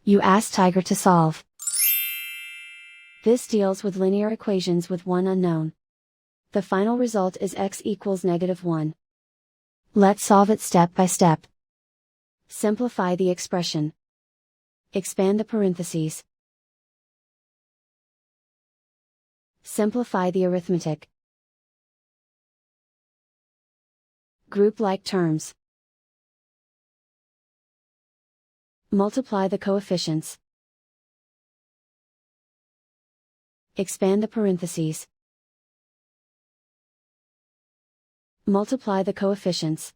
You ask Tiger to solve. This deals with linear equations with one unknown. The final result is x equals -1. Let's solve it step by step. Simplify the expression. Expand the parentheses. Simplify the arithmetic. Group like terms. Multiply the coefficients. Expand the parentheses. Multiply the coefficients.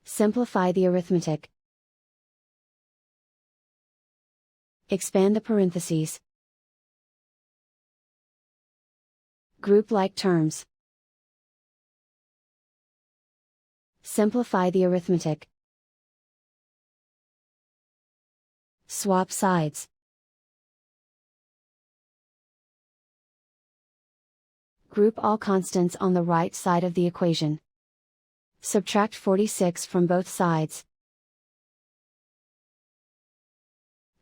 Simplify the arithmetic. Expand the parentheses. Group like terms. Simplify the arithmetic. Swap sides. Group all constants on the right side of the equation. Subtract 46 from both sides.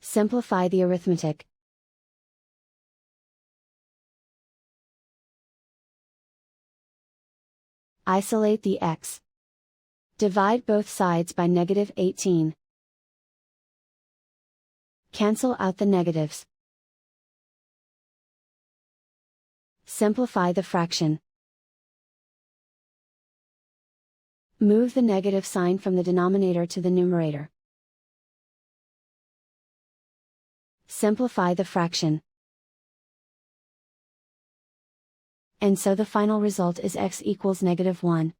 Simplify the arithmetic. Isolate the x. Divide both sides by -18. Cancel out the negatives. Simplify the fraction. Move the negative sign from the denominator to the numerator. Simplify the fraction. And so the final result is x equals -1.